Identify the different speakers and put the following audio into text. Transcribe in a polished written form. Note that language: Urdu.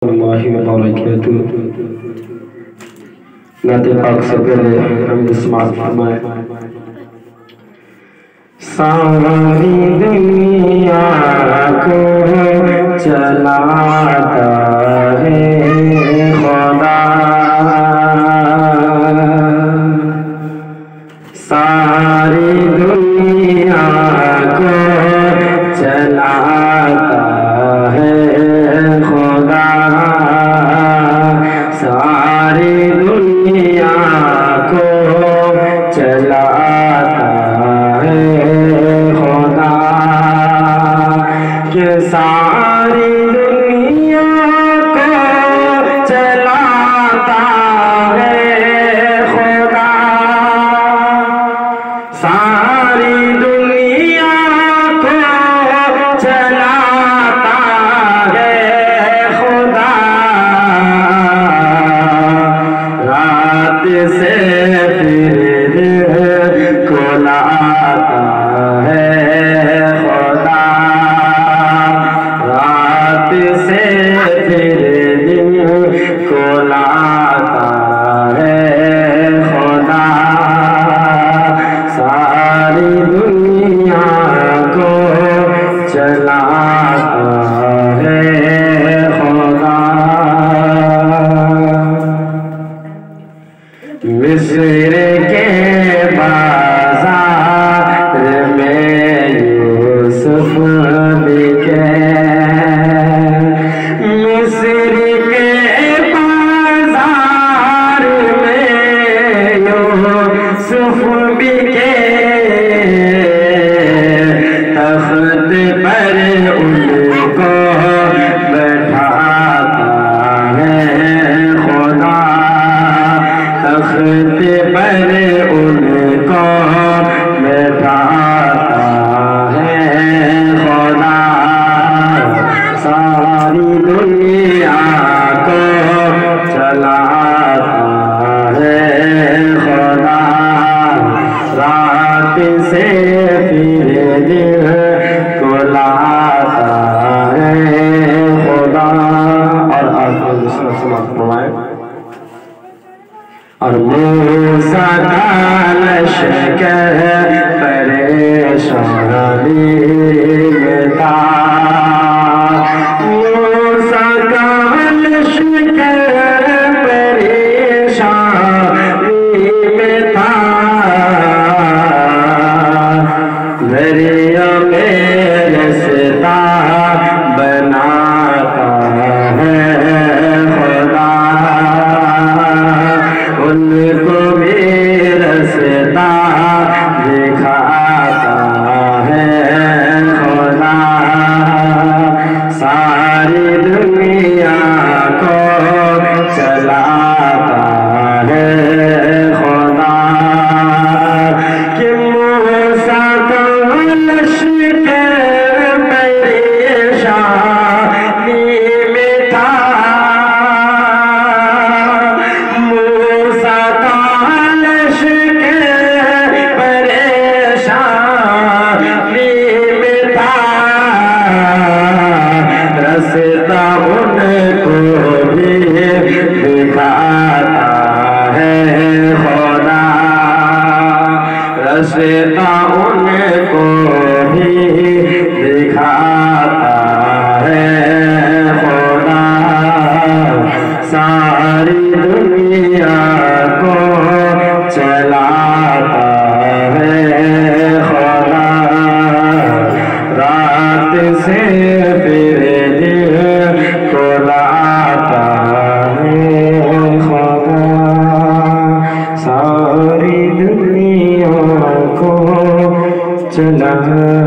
Speaker 1: اللہ وبرکاتہ نعت پاک سے پہلے ہم سماعت فرمائیں۔ ساری دنیا کو چلاتا ہے خدا، ساری دنیا کو چلاتا ہے خدا، ساری دنیا کو چلاتا ہے خدا، کہ ساری دنیا کو چلاتا ہے خدا، ساری دنیا کو چلاتا ہے خدا، رات سے پھر دن کو لاتا ہے خدا، رات سے پھر دن کو لاتا ہے خدا، ساری دنیا کو چلاتا ہے خدا۔ مصر کے بازار میں یوسف بکے، مصر کے بازار میں یوسف بکے، تخت پر ان کو بٹھاتا ہے خدا، تخت پر ان کو بٹھاتا ہے خدا، ساری دنیا کو چلاتا ہے خدا، رات سے پھر دن کو لاتا ہے خدا۔ اور آج سماعت فرمائیں۔ اور موسیٰ کا لشکر پریشانی میں تھا، موسیٰ کا لشکر پریشانی میں تھا، دریا میں رستہ بناتا ہے خدا، ان کو بھی رستہ دکھاتا ہے خدا، ساری دنیا کو چلاتا ہے خدا، کہ موسیٰ کا لشکر پریشانی میں تھا، موسیٰ کا لشکر پریشانی میں تھا، رستہ ان کو بھی دکھاتا ہے خدا، رستہ ان کو بھی دکھاتا ہے خدا، ساری دنیا کو چلاتا ہے خدا، رات سے پھر دن کو لاتا ہے خدا، ساری دنیا کو چلاتا